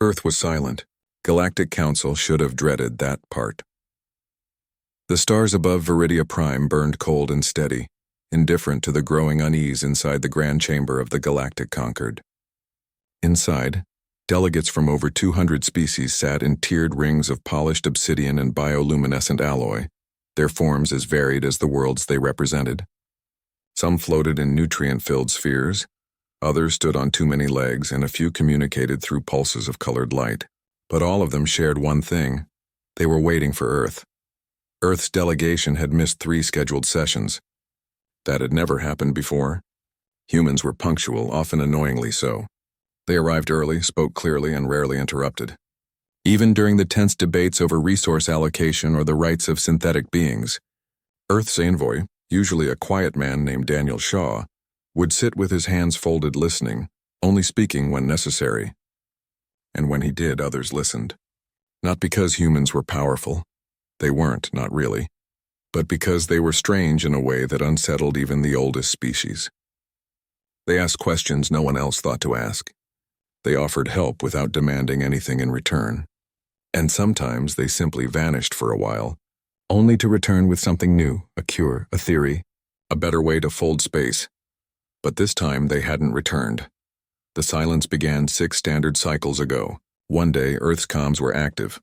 Earth was silent. Galactic Council should have dreaded that part. The stars above Viridia Prime burned cold and steady, indifferent to the growing unease inside the grand chamber of the Galactic Concord. Inside, delegates from over 200 species sat in tiered rings of polished obsidian and bioluminescent alloy, their forms as varied as the worlds they represented. Some floated in nutrient-filled spheres, others stood on too many legs, and a few communicated through pulses of colored light. But all of them shared one thing: they were waiting for Earth. Earth's delegation had missed 3 scheduled sessions. That had never happened before. Humans were punctual, often annoyingly so. They arrived early, spoke clearly, and rarely interrupted. Even during the tense debates over resource allocation or the rights of synthetic beings, Earth's envoy, usually a quiet man named Daniel Shaw, would sit with his hands folded listening, only speaking when necessary. And when he did, others listened. Not because humans were powerful. They weren't, not really. But because they were strange in a way that unsettled even the oldest species. They asked questions no one else thought to ask. They offered help without demanding anything in return. And sometimes they simply vanished for a while, only to return with something new, a cure, a theory, a better way to fold space. But this time they hadn't returned. The silence began 6 standard cycles ago. One day, Earth's comms were active.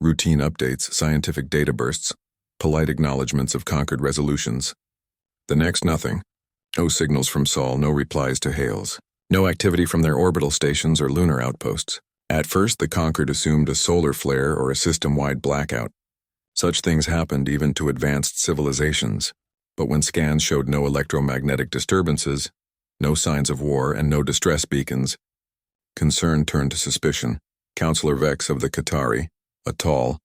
Routine updates, scientific data bursts, polite acknowledgments of conquered resolutions. The next, nothing. No signals from Sol, no replies to hails. No activity from their orbital stations or lunar outposts. At first, the Conquered assumed a solar flare or a system-wide blackout. Such things happened even to advanced civilizations. But when scans showed no electromagnetic disturbances, no signs of war, and no distress beacons, concern turned to suspicion. Counselor Vex of the Qatari, a tall,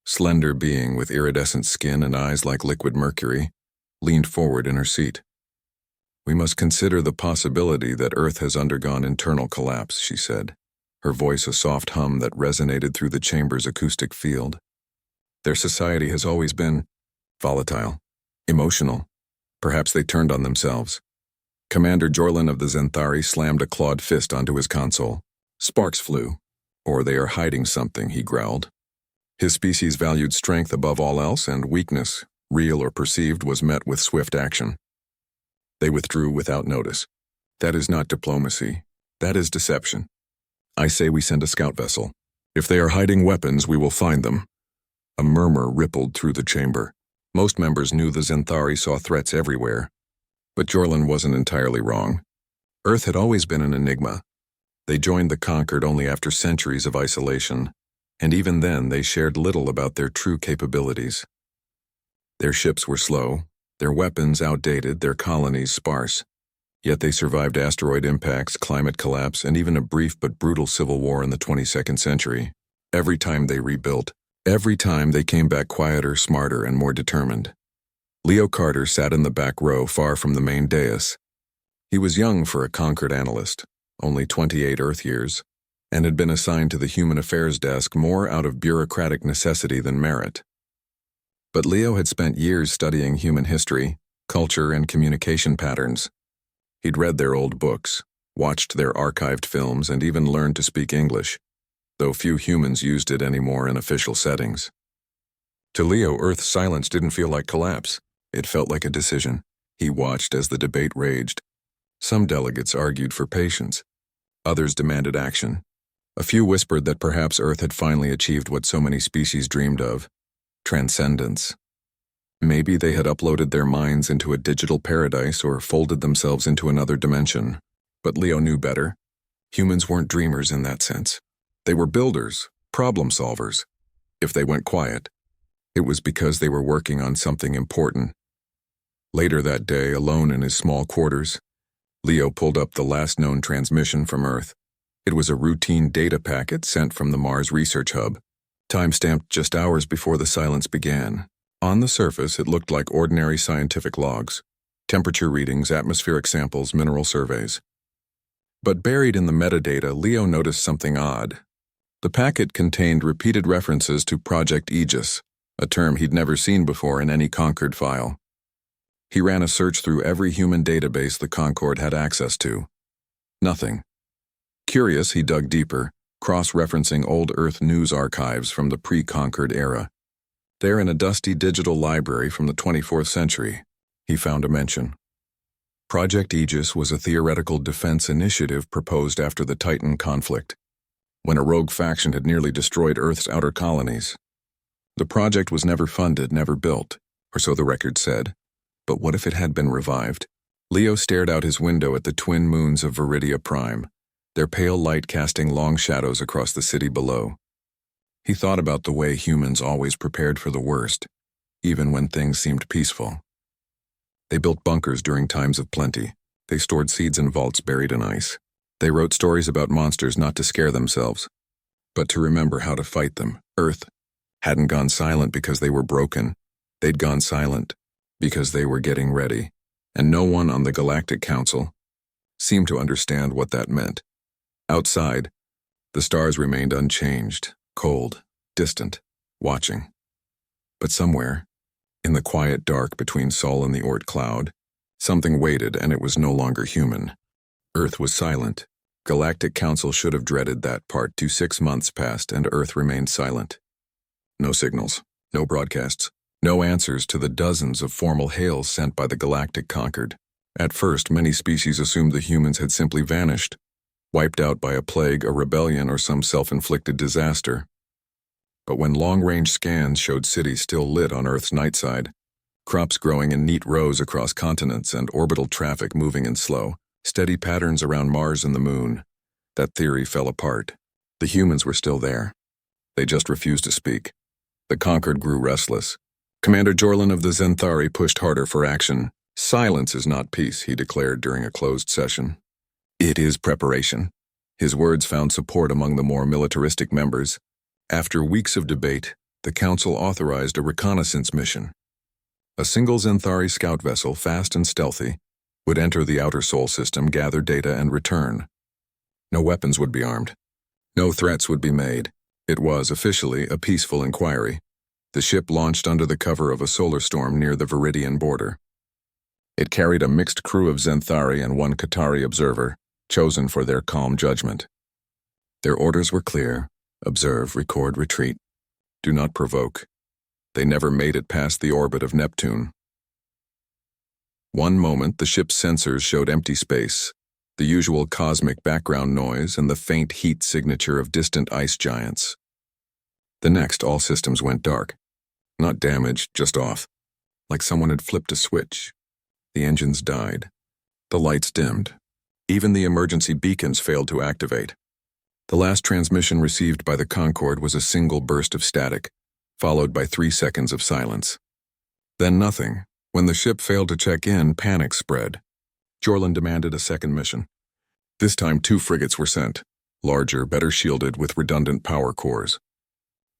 slender being with iridescent skin and eyes like liquid mercury, leaned forward in her seat. "We must consider the possibility that Earth has undergone internal collapse," she said, her voice a soft hum that resonated through the chamber's acoustic field. "Their society has always been volatile, emotional. Perhaps they turned on themselves." Commander Jorlin of the Zenthari slammed a clawed fist onto his console. Sparks flew. "Or they are hiding something," he growled. His species valued strength above all else, and weakness, real or perceived, was met with swift action. They withdrew without notice. That is not diplomacy. That is deception. I say we send a scout vessel. If they are hiding weapons, we will find them. A murmur rippled through the chamber. Most members knew the Zenthari saw threats everywhere. But Jorlin wasn't entirely wrong. Earth had always been an enigma. They joined the Conquered only after centuries of isolation, and even then they shared little about their true capabilities. Their ships were slow, their weapons outdated, their colonies sparse. Yet they survived asteroid impacts, climate collapse, and even a brief but brutal civil war in the 22nd century. Every time they rebuilt, every time they came back quieter, smarter, and more determined. Leo Carter sat in the back row far from the main dais. He was young for a Conquered analyst, only 28 Earth years, and had been assigned to the Human Affairs desk more out of bureaucratic necessity than merit. But Leo had spent years studying human history, culture, and communication patterns. He'd read their old books, watched their archived films, and even learned to speak English, though few humans used it anymore in official settings. To Leo, Earth's silence didn't feel like collapse. It felt like a decision. He watched as the debate raged. Some delegates argued for patience. Others demanded action. A few whispered that perhaps Earth had finally achieved what so many species dreamed of: transcendence. Maybe they had uploaded their minds into a digital paradise or folded themselves into another dimension. But Leo knew better. Humans weren't dreamers in that sense. They were builders, problem solvers. If they went quiet, it was because they were working on something important. Later that day, alone in his small quarters, Leo pulled up the last known transmission from Earth. It was a routine data packet sent from the Mars Research Hub, time-stamped just hours before the silence began. On the surface, it looked like ordinary scientific logs: temperature readings, atmospheric samples, mineral surveys. But buried in the metadata, Leo noticed something odd. The packet contained repeated references to Project Aegis, a term he'd never seen before in any Conquered file. He ran a search through every human database the Concord had access to. Nothing. Curious, he dug deeper, cross-referencing old Earth news archives from the pre-conquered era. There, in a dusty digital library from the 24th century, he found a mention. Project Aegis was a theoretical defense initiative proposed after the Titan conflict, when a rogue faction had nearly destroyed Earth's outer colonies. The project was never funded, never built, or so the record said. But what if it had been revived? Leo stared out his window at the twin moons of Viridia Prime, their pale light casting long shadows across the city below. He thought about the way humans always prepared for the worst, even when things seemed peaceful. They built bunkers during times of plenty. They stored seeds in vaults buried in ice. They wrote stories about monsters not to scare themselves, but to remember how to fight them. Earth hadn't gone silent because they were broken. They'd gone silent because they were getting ready, and no one on the Galactic Council seemed to understand what that meant. Outside, the stars remained unchanged, cold, distant, watching. But somewhere, in the quiet dark between Sol and the Oort cloud, something waited, and it was no longer human. Earth was silent. Galactic Council should have dreaded that part. 6 months passed, and Earth remained silent. No signals, no broadcasts, no answers to the dozens of formal hails sent by the Galactic Conquered. At first, many species assumed the humans had simply vanished, wiped out by a plague, a rebellion, or some self-inflicted disaster. But when long-range scans showed cities still lit on Earth's night side, crops growing in neat rows across continents, and orbital traffic moving in slow, steady patterns around Mars and the Moon, that theory fell apart. The humans were still there. They just refused to speak. The Conquered grew restless. Commander Jorlin of the Zenthari pushed harder for action. "Silence is not peace," he declared during a closed session. "It is preparation." His words found support among the more militaristic members. After weeks of debate, the Council authorized a reconnaissance mission. A single Zenthari scout vessel, fast and stealthy, would enter the outer Sol system, gather data, and return. No weapons would be armed. No threats would be made. It was, officially, a peaceful inquiry. The ship launched under the cover of a solar storm near the Viridian border. It carried a mixed crew of Zenthari and one Qatari observer, chosen for their calm judgment. Their orders were clear: observe, record, retreat. Do not provoke. They never made it past the orbit of Neptune. One moment, the ship's sensors showed empty space, the usual cosmic background noise and the faint heat signature of distant ice giants. The next, all systems went dark. Not damaged, just off. Like someone had flipped a switch. The engines died. The lights dimmed. Even the emergency beacons failed to activate. The last transmission received by the Concorde was a single burst of static, followed by 3 seconds of silence. Then nothing. When the ship failed to check in, panic spread. Jorlin demanded a second mission. This time 2 frigates were sent, larger, better shielded, with redundant power cores.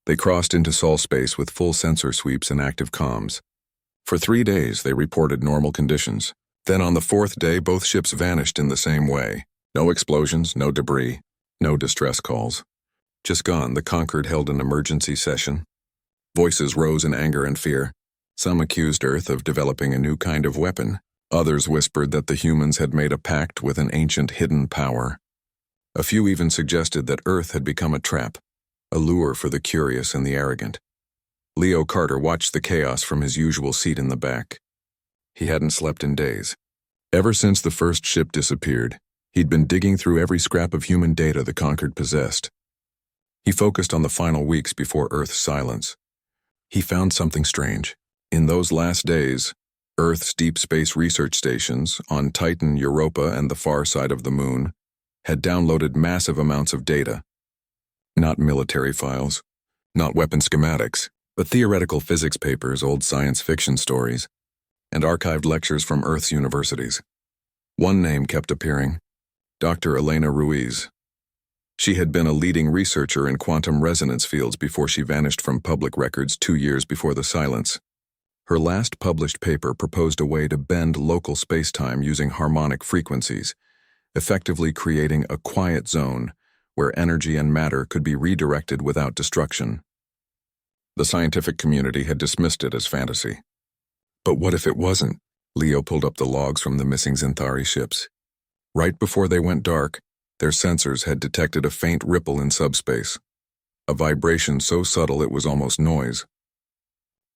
They crossed into Sol space with full sensor sweeps and active comms. For 3 days, they reported normal conditions. Then on the 4th day, both ships vanished in the same way. No explosions, no debris, no distress calls. Just gone, the Conquered held an emergency session. Voices rose in anger and fear. Some accused Earth of developing a new kind of weapon. Others whispered that the humans had made a pact with an ancient hidden power. A few even suggested that Earth had become a trap, a lure for the curious and the arrogant. Leo Carter watched the chaos from his usual seat in the back. He hadn't slept in days. Ever since the first ship disappeared, he'd been digging through every scrap of human data the Conquered possessed. He focused on the final weeks before Earth's silence. He found something strange. In those last days, Earth's deep space research stations on Titan, Europa, and the far side of the Moon had downloaded massive amounts of data. Not military files, not weapon schematics, but theoretical physics papers, old science fiction stories, and archived lectures from Earth's universities. One name kept appearing: Dr. Elena Ruiz. She had been a leading researcher in quantum resonance fields before she vanished from public records 2 years before the silence. Her last published paper proposed a way to bend local space-time using harmonic frequencies, effectively creating a quiet zone where energy and matter could be redirected without destruction. The scientific community had dismissed it as fantasy. But what if it wasn't? Leo pulled up the logs from the missing Zenthari ships. Right before they went dark, Their sensors had detected a faint ripple in subspace, a vibration so subtle it was almost noise.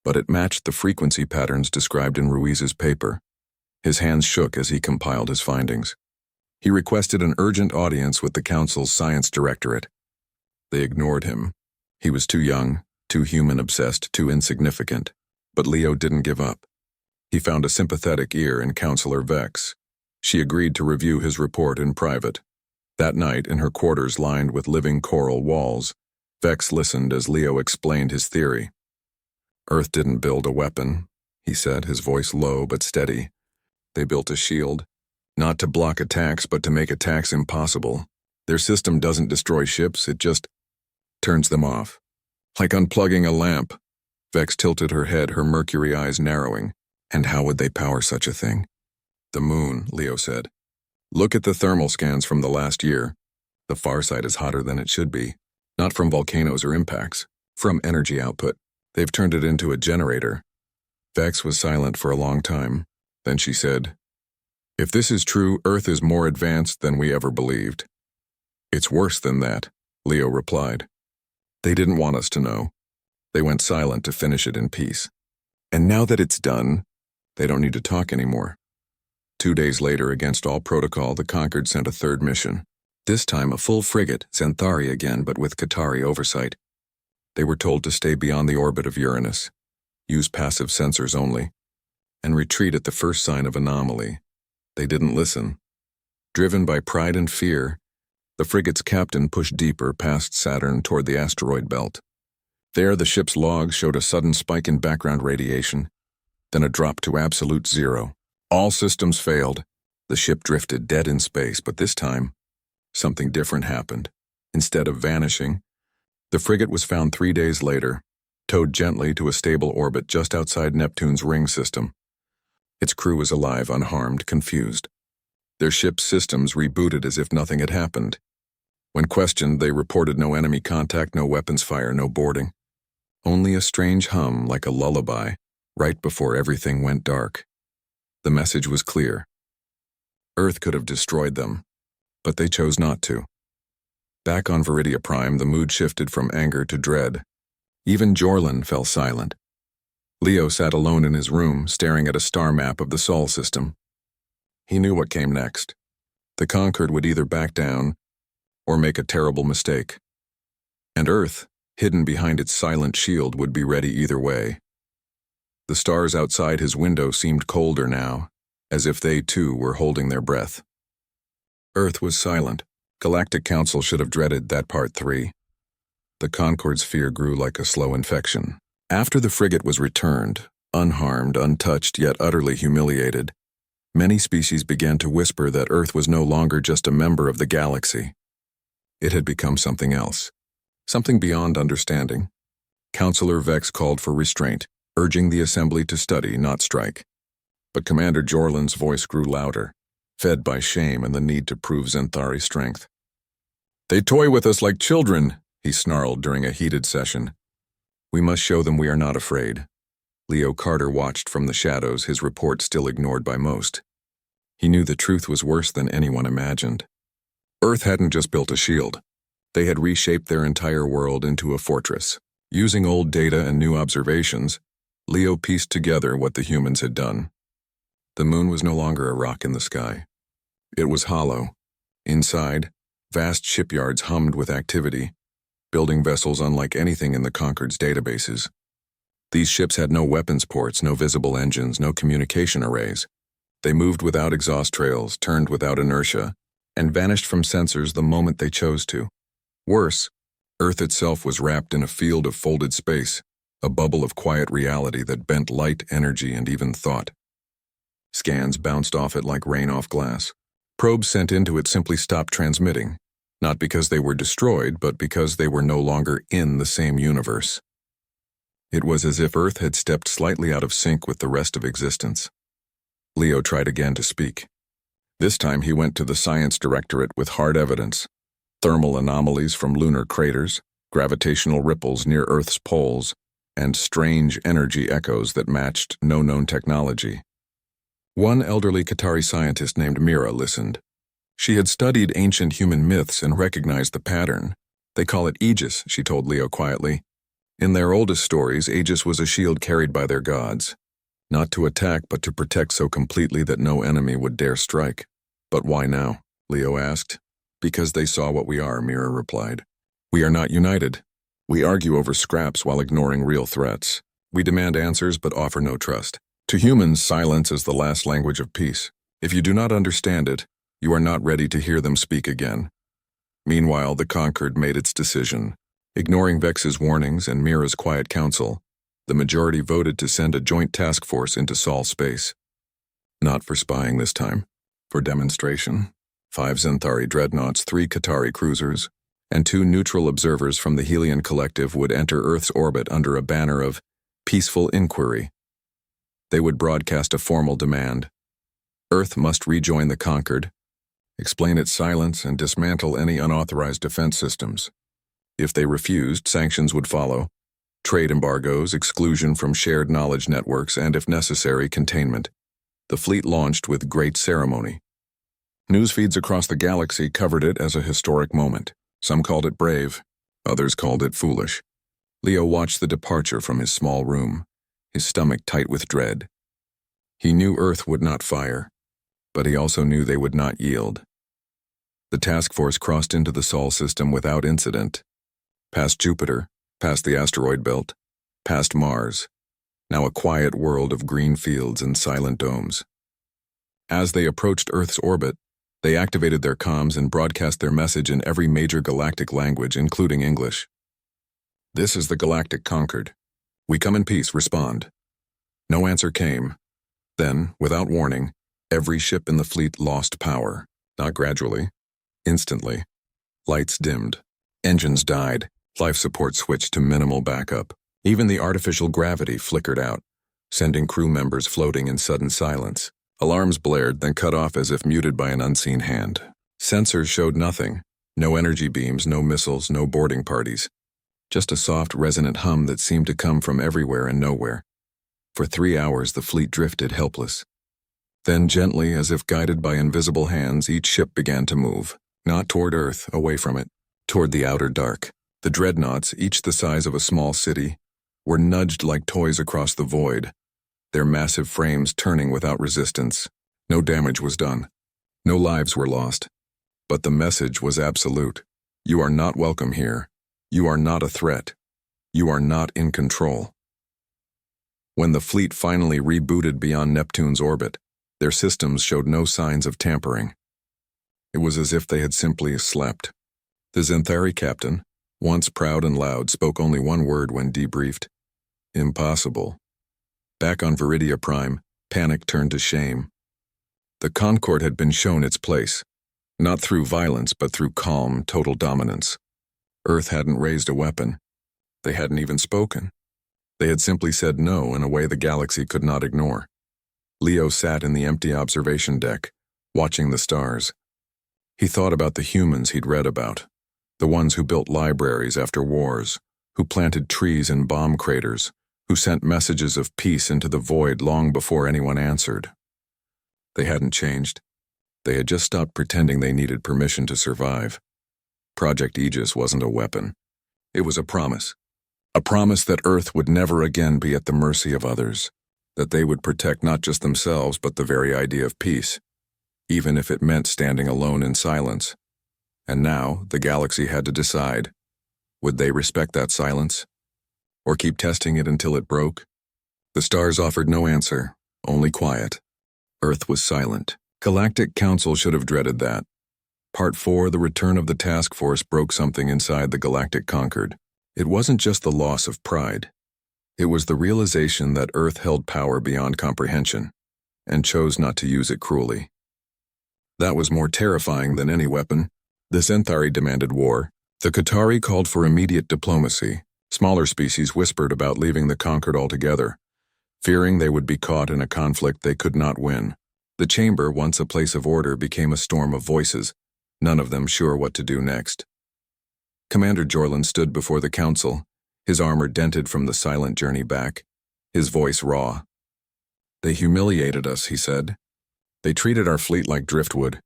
But it matched the frequency patterns described in Ruiz's paper. His hands shook as he compiled his findings. He requested an urgent audience with the Council's Science Directorate. They ignored him. He was too young, too human-obsessed, too insignificant. But Leo didn't give up. He found a sympathetic ear in Counselor Vex. She agreed to review his report in private. That night, in her quarters lined with living coral walls, Vex listened as Leo explained his theory. Earth didn't build a weapon, he said, his voice low but steady. They built a shield, not to block attacks but to make attacks impossible. Their system doesn't destroy ships, it just turns them off. Like unplugging a lamp. Vex tilted her head, her mercury eyes narrowing. And how would they power such a thing? The moon, Leo said. Look at the thermal scans from the last year. The far side is hotter than it should be. Not from volcanoes or impacts, from energy output. They've turned it into a generator. Vex was silent for a long time. Then she said, If this is true, Earth is more advanced than we ever believed. It's worse than that, Leo replied. They didn't want us to know. They went silent to finish it in peace. And now that it's done, they don't need to talk anymore. 2 days later, against all protocol, the Concord sent a third mission. This time a full frigate, Xanthari again, but with Qatari oversight. They were told to stay beyond the orbit of Uranus, use passive sensors only, and retreat at the first sign of anomaly. They didn't listen. Driven by pride and fear, the frigate's captain pushed deeper past Saturn toward the asteroid belt. There, the ship's logs showed a sudden spike in background radiation, then a drop to absolute zero. All systems failed. The ship drifted dead in space, but this time, something different happened. Instead of vanishing, the frigate was found 3 days later, towed gently to a stable orbit just outside Neptune's ring system. Its crew was alive, unharmed, confused. Their ship's systems rebooted as if nothing had happened. When questioned, they reported no enemy contact, no weapons fire, no boarding. Only a strange hum like a lullaby, right before everything went dark. The message was clear. Earth could have destroyed them, but they chose not to. Back on Viridia Prime, the mood shifted from anger to dread. Even Jorlin fell silent. Leo sat alone in his room, staring at a star map of the Sol system. He knew what came next. The Concord would either back down or make a terrible mistake. And Earth, hidden behind its silent shield, would be ready either way. The stars outside his window seemed colder now, as if they too were holding their breath. Earth was silent. Galactic Council should have dreaded that part 3. The Concord's fear grew like a slow infection. After the frigate was returned, unharmed, untouched, yet utterly humiliated, many species began to whisper that Earth was no longer just a member of the galaxy. It had become something else, something beyond understanding. Counselor Vex called for restraint, urging the assembly to study, not strike. But Commander Jorlin's voice grew louder, fed by shame and the need to prove Xanthari's strength. They toy with us like children, he snarled during a heated session. We must show them we are not afraid. Leo Carter watched from the shadows, his report still ignored by most. He knew the truth was worse than anyone imagined. Earth hadn't just built a shield. They had reshaped their entire world into a fortress. Using old data and new observations, Leo pieced together what the humans had done. The moon was no longer a rock in the sky. It was hollow. Inside, vast shipyards hummed with activity, building vessels unlike anything in the Concord's databases. These ships had no weapons ports, no visible engines, no communication arrays. They moved without exhaust trails, turned without inertia, and vanished from sensors the moment they chose to. Worse, Earth itself was wrapped in a field of folded space, a bubble of quiet reality that bent light, energy, and even thought. Scans bounced off it like rain off glass. Probes sent into it simply stopped transmitting, not because they were destroyed, but because they were no longer in the same universe. It was as if Earth had stepped slightly out of sync with the rest of existence. Leo tried again to speak. This time he went to the Science Directorate with hard evidence: thermal anomalies from lunar craters, gravitational ripples near Earth's poles, and strange energy echoes that matched no known technology. One elderly Qatari scientist named Mira listened. She had studied ancient human myths and recognized the pattern. They call it Aegis, she told Leo quietly. In their oldest stories, Aegis was a shield carried by their gods. Not to attack, but to protect so completely that no enemy would dare strike. But why now? Leo asked. Because they saw what we are, Mira replied. We are not united. We argue over scraps while ignoring real threats. We demand answers but offer no trust. To humans, silence is the last language of peace. If you do not understand it, you are not ready to hear them speak again. Meanwhile, the Conquered made its decision. Ignoring Vex's warnings and Mira's quiet counsel, the majority voted to send a joint task force into Sol space. Not for spying this time. For demonstration. 5 Xanthari dreadnoughts, 3 Qatari cruisers, and 2 neutral observers from the Helion Collective would enter Earth's orbit under a banner of peaceful inquiry. They would broadcast a formal demand. Earth must rejoin the Conquered, explain its silence, and dismantle any unauthorized defense systems. If they refused, sanctions would follow. Trade embargoes, exclusion from shared knowledge networks, and, if necessary, containment. The fleet launched with great ceremony. News feeds across the galaxy covered it as a historic moment. Some called it brave, others called it foolish. Leo watched the departure from his small room, his stomach tight with dread. He knew Earth would not fire, but he also knew they would not yield. The task force crossed into the Sol system without incident. Past Jupiter, past the asteroid belt, past Mars, now a quiet world of green fields and silent domes. As they approached Earth's orbit, they activated their comms and broadcast their message in every major galactic language, including English. This is the Galactic Conquered. We come in peace, respond. No answer came. Then, without warning, every ship in the fleet lost power, not gradually, instantly. Lights dimmed. Engines died. Life support switched to minimal backup. Even the artificial gravity flickered out, sending crew members floating in sudden silence. Alarms blared, then cut off as if muted by an unseen hand. Sensors showed nothing. No energy beams, no missiles, no boarding parties. Just a soft, resonant hum that seemed to come from everywhere and nowhere. For 3 hours, the fleet drifted helpless. Then, gently, as if guided by invisible hands, each ship began to move. Not toward Earth, away from it. Toward the outer dark. The dreadnoughts, each the size of a small city, were nudged like toys across the void, their massive frames turning without resistance. No damage was done. No lives were lost. But the message was absolute. You are not welcome here. You are not a threat. You are not in control. When the fleet finally rebooted beyond Neptune's orbit, their systems showed no signs of tampering. It was as if they had simply slept. The Xanthari captain, once proud and loud, spoke only one word when debriefed. Impossible. Back on Viridia Prime, panic turned to shame. The Concord had been shown its place, not through violence but through calm, total dominance. Earth hadn't raised a weapon. They hadn't even spoken. They had simply said no in a way the galaxy could not ignore. Leo sat in the empty observation deck, watching the stars. He thought about the humans he'd read about, the ones who built libraries after wars, who planted trees in bomb craters, who sent messages of peace into the void long before anyone answered. They hadn't changed. They had just stopped pretending they needed permission to survive. Project Aegis wasn't a weapon. It was a promise. A promise that Earth would never again be at the mercy of others, that they would protect not just themselves but the very idea of peace, even if it meant standing alone in silence. And now, the galaxy had to decide. Would they respect that silence? Or keep testing it until it broke? The stars offered no answer, only quiet. Earth was silent. Galactic Council should have dreaded that. Part 4, the return of the task force, broke something inside the Galactic Conquered. It wasn't just the loss of pride. It was the realization that Earth held power beyond comprehension, and chose not to use it cruelly. That was more terrifying than any weapon. The Xanthari demanded war. The Qatari called for immediate diplomacy. Smaller species whispered about leaving the Conquered altogether, fearing they would be caught in a conflict they could not win. The chamber, once a place of order, became a storm of voices, none of them sure what to do next. Commander Jorlin stood before the council, his armor dented from the silent journey back, his voice raw. They humiliated us, he said. They treated our fleet like driftwood.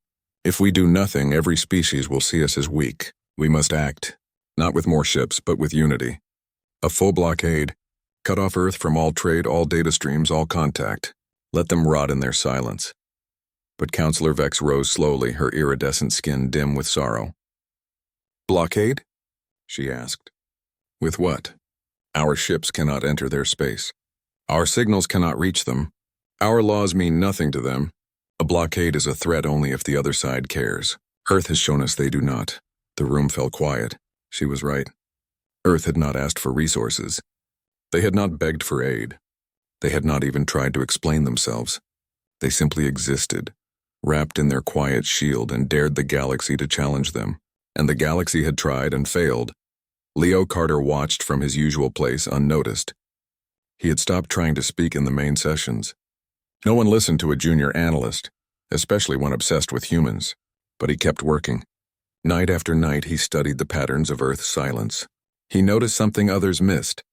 If we do nothing, every species will see us as weak. We must act, not with more ships, but with unity. A full blockade. Cut off Earth from all trade, all data streams, all contact. Let them rot in their silence. But Counselor Vex rose slowly, her iridescent skin dim with sorrow. Blockade? She asked. With what? Our ships cannot enter their space. Our signals cannot reach them. Our laws mean nothing to them. A blockade is a threat only if the other side cares. Earth has shown us they do not. The room fell quiet. She was right. Earth had not asked for resources. They had not begged for aid. They had not even tried to explain themselves. They simply existed, wrapped in their quiet shield, and dared the galaxy to challenge them. And the galaxy had tried and failed. Leo Carter watched from his usual place unnoticed. He had stopped trying to speak in the main sessions. No one listened to a junior analyst, especially one obsessed with humans, but he kept working. Night after night he studied the patterns of Earth's silence. He noticed something others missed.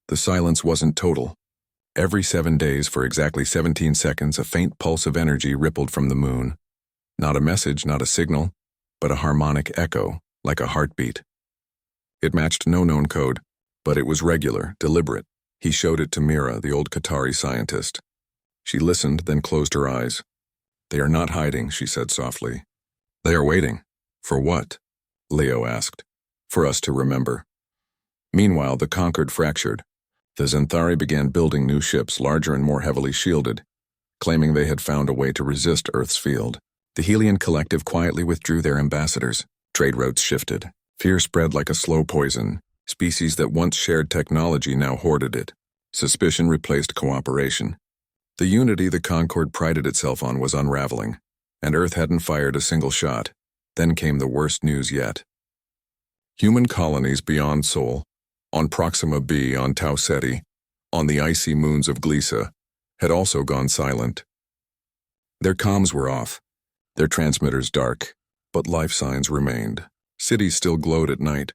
The silence wasn't total. Every 7 days, for exactly 17 seconds, a faint pulse of energy rippled from the moon. Not a message, not a signal, but a harmonic echo, like a heartbeat. It matched no known code, but it was regular, deliberate. He showed it to Mira, the old Qatari scientist. She listened, then closed her eyes. They are not hiding, she said softly. They are waiting. For what? Leo asked. For us to remember. Meanwhile, the Concord fractured. The Xanthari began building new ships, larger and more heavily shielded, claiming they had found a way to resist Earth's field. The Helian Collective quietly withdrew their ambassadors. Trade routes shifted. Fear spread like a slow poison. Species that once shared technology now hoarded it. Suspicion replaced cooperation. The unity the Concord prided itself on was unraveling, and Earth hadn't fired a single shot. Then came the worst news yet. Human colonies beyond Sol, on Proxima b, on Tau Ceti, on the icy moons of Glisa, had also gone silent. Their comms were off, their transmitters dark, but life signs remained. Cities still glowed at night.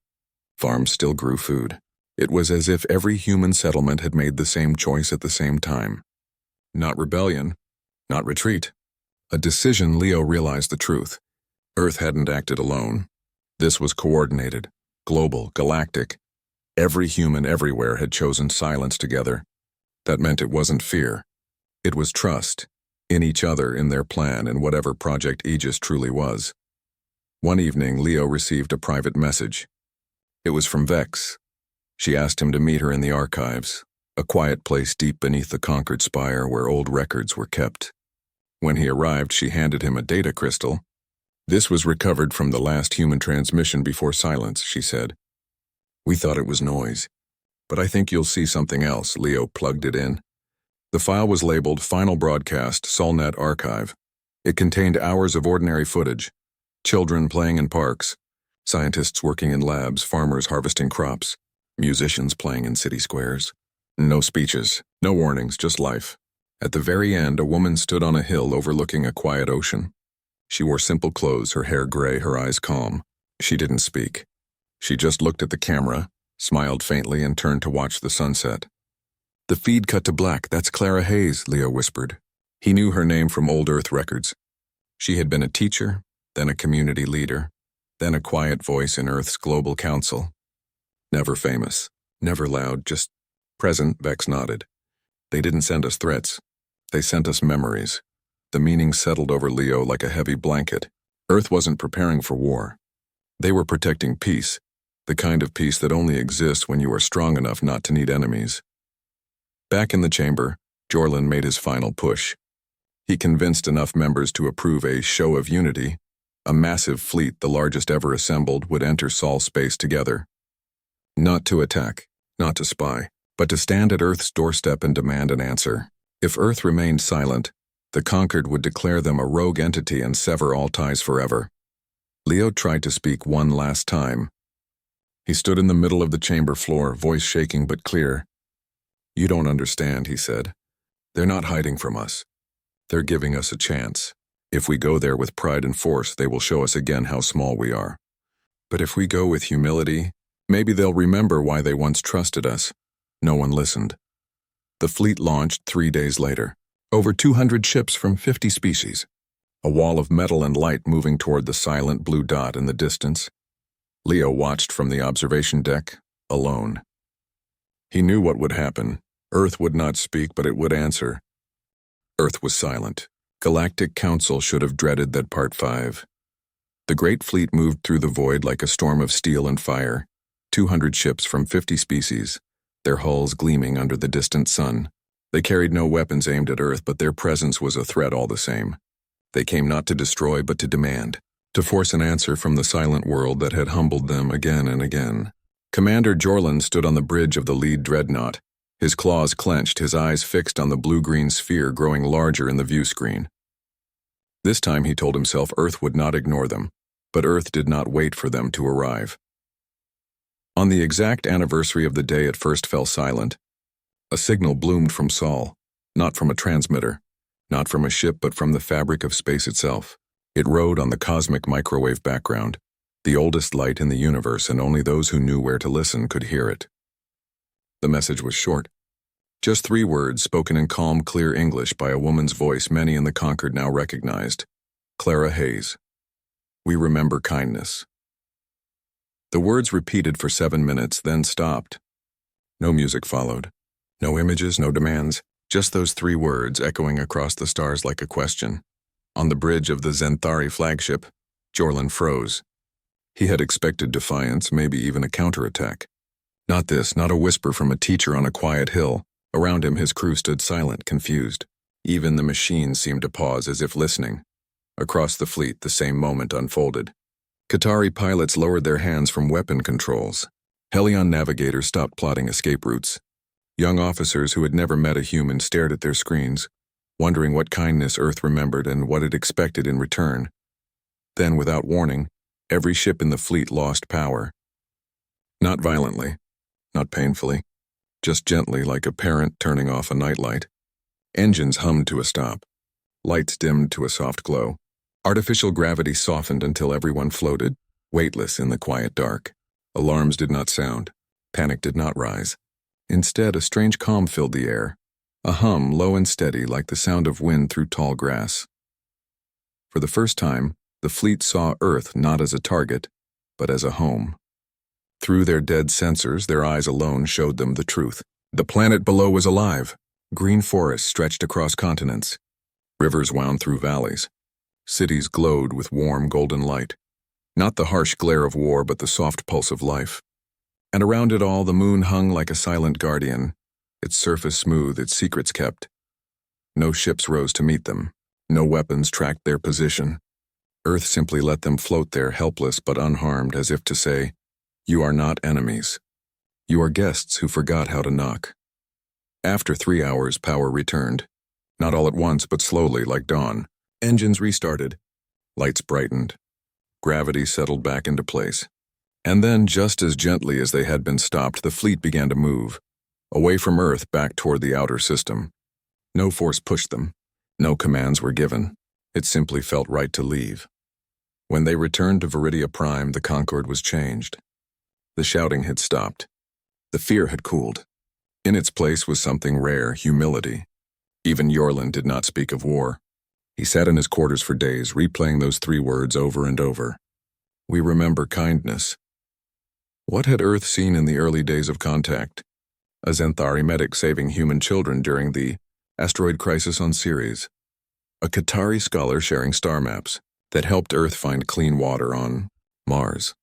Farms still grew food. It was as if every human settlement had made the same choice at the same time. Not rebellion, not retreat. A decision. Leo realized the truth. Earth hadn't acted alone. This was coordinated, global, galactic. Every human everywhere had chosen silence together. That meant it wasn't fear. It was trust, in each other, in their plan, in whatever Project Aegis truly was. One evening, Leo received a private message. It was from Vex. She asked him to meet her in the archives, a quiet place deep beneath the Concord spire where old records were kept. When he arrived, she handed him a data crystal. This was recovered from the last human transmission before silence, she said. We thought it was noise, but I think you'll see something else. Leo plugged it in. The file was labeled Final Broadcast, Solnet Archive. It contained hours of ordinary footage. Children playing in parks, scientists working in labs, farmers harvesting crops, musicians playing in city squares. No speeches, no warnings, just life. At the very end, a woman stood on a hill overlooking a quiet ocean. She wore simple clothes, her hair gray, her eyes calm. She didn't speak. She just looked at the camera, smiled faintly, and turned to watch the sunset. The feed cut to black. That's Clara Hayes, Leo whispered. He knew her name from old Earth records. She had been a teacher, then a community leader, then a quiet voice in Earth's global council. Never famous, never loud, just present. Vex nodded. They didn't send us threats. They sent us memories. The meaning settled over Leo like a heavy blanket. Earth wasn't preparing for war. They were protecting peace, the kind of peace that only exists when you are strong enough not to need enemies. Back in the chamber, Jorlin made his final push. He convinced enough members to approve a show of unity. A massive fleet, the largest ever assembled, would enter Sol space together. Not to attack, not to spy, but to stand at Earth's doorstep and demand an answer. If Earth remained silent, the Conquered would declare them a rogue entity and sever all ties forever. Leo tried to speak one last time. He stood in the middle of the chamber floor, voice shaking but clear. You don't understand, he said. They're not hiding from us. They're giving us a chance. If we go there with pride and force, they will show us again how small we are. But if we go with humility, maybe they'll remember why they once trusted us. No one listened. The fleet launched 3 days later. Over 200 ships from 50 species. a wall of metal and light moving toward the silent blue dot in the distance. Leo watched from the observation deck, alone. He knew what would happen. Earth would not speak, but it would answer. Earth was silent. Galactic Council should have dreaded that Part 5. The great fleet moved through the void like a storm of steel and fire. 200 ships from 50 species, their hulls gleaming under the distant sun. They carried no weapons aimed at Earth, but their presence was a threat all the same. They came not to destroy, but to demand, to force an answer from the silent world that had humbled them again and again. Commander Jorlin stood on the bridge of the lead dreadnought, his claws clenched, his eyes fixed on the blue-green sphere growing larger in the view screen. This time he told himself Earth would not ignore them, but Earth did not wait for them to arrive. On the exact anniversary of the day it first fell silent, a signal bloomed from Sol, not from a transmitter, not from a ship, but from the fabric of space itself. It rode on the cosmic microwave background, the oldest light in the universe, and only those who knew where to listen could hear it. The message was short. Just 3 words spoken in calm, clear English by a woman's voice many in the Concord now recognized. Clara Hayes. We remember kindness. The words repeated for 7 minutes, then stopped. No music followed. No images, no demands. Just those 3 words echoing across the stars like a question. On the bridge of the Zenthari flagship, Jorlin froze. He had expected defiance, maybe even a counterattack. Not this, not a whisper from a teacher on a quiet hill. Around him his crew stood silent, confused. Even the machines seemed to pause as if listening. Across the fleet, the same moment unfolded. Qatari pilots lowered their hands from weapon controls. Helion navigators stopped plotting escape routes. Young officers who had never met a human stared at their screens, wondering what kindness Earth remembered and what it expected in return. Then, without warning, every ship in the fleet lost power. Not violently, not painfully, just gently like a parent turning off a nightlight. Engines hummed to a stop. Lights dimmed to a soft glow. Artificial gravity softened until everyone floated, weightless in the quiet dark. Alarms did not sound. Panic did not rise. Instead, a strange calm filled the air, a hum low and steady like the sound of wind through tall grass. For the first time, the fleet saw Earth not as a target, but as a home. Through their dead sensors, their eyes alone showed them the truth. The planet below was alive. Green forests stretched across continents. Rivers wound through valleys. Cities glowed with warm golden light. Not the harsh glare of war, but the soft pulse of life. And around it all, the moon hung like a silent guardian, its surface smooth, its secrets kept. No ships rose to meet them. No weapons tracked their position. Earth simply let them float there, helpless but unharmed, as if to say, "You are not enemies. You are guests who forgot how to knock." After 3 hours, power returned. Not all at once, but slowly, like dawn. Engines restarted. Lights brightened. Gravity settled back into place. And then, just as gently as they had been stopped, the fleet began to move, away from Earth back toward the outer system. No force pushed them. No commands were given. It simply felt right to leave. When they returned to Viridia Prime, the Concorde was changed. The shouting had stopped. The fear had cooled. In its place was something rare, humility. Even Jorlin did not speak of war. He sat in his quarters for days, replaying those 3 words over and over. We remember kindness. What had Earth seen in the early days of contact? A Zenthari medic saving human children during the asteroid crisis on Ceres. A Qatari scholar sharing star maps that helped Earth find clean water on Mars.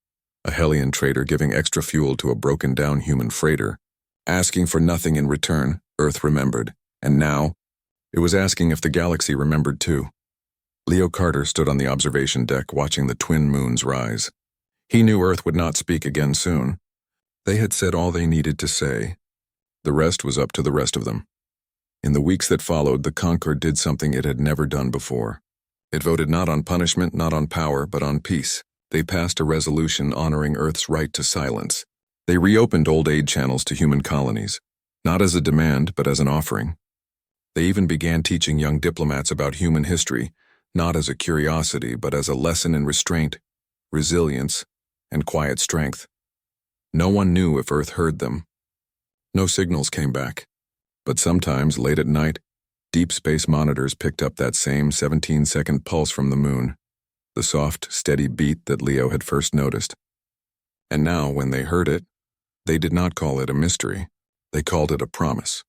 A Helion trader giving extra fuel to a broken-down human freighter. Asking for nothing in return, Earth remembered. And now, it was asking if the galaxy remembered too. Leo Carter stood on the observation deck watching the twin moons rise. He knew Earth would not speak again soon. They had said all they needed to say. The rest was up to the rest of them. In the weeks that followed, the Concorde did something it had never done before. It voted not on punishment, not on power, but on peace. They passed a resolution honoring Earth's right to silence. They reopened old aid channels to human colonies, not as a demand, but as an offering. They even began teaching young diplomats about human history, not as a curiosity, but as a lesson in restraint, resilience, and quiet strength. No one knew if Earth heard them. No signals came back, but sometimes, late at night, Deep space monitors picked up that same 17-second pulse from the moon, the soft, steady beat that Leo had first noticed. And now, when they heard it, they did not call it a mystery. They called it a promise.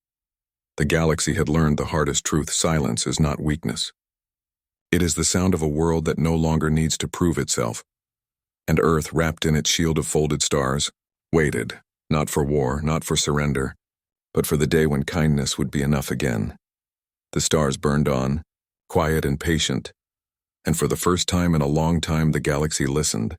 The galaxy had learned the hardest truth: silence is not weakness. It is the sound of a world that no longer needs to prove itself. And Earth, wrapped in its shield of folded stars, waited, not for war, not for surrender, but for the day when kindness would be enough again. The stars burned on, quiet and patient, and for the first time in a long time the galaxy listened,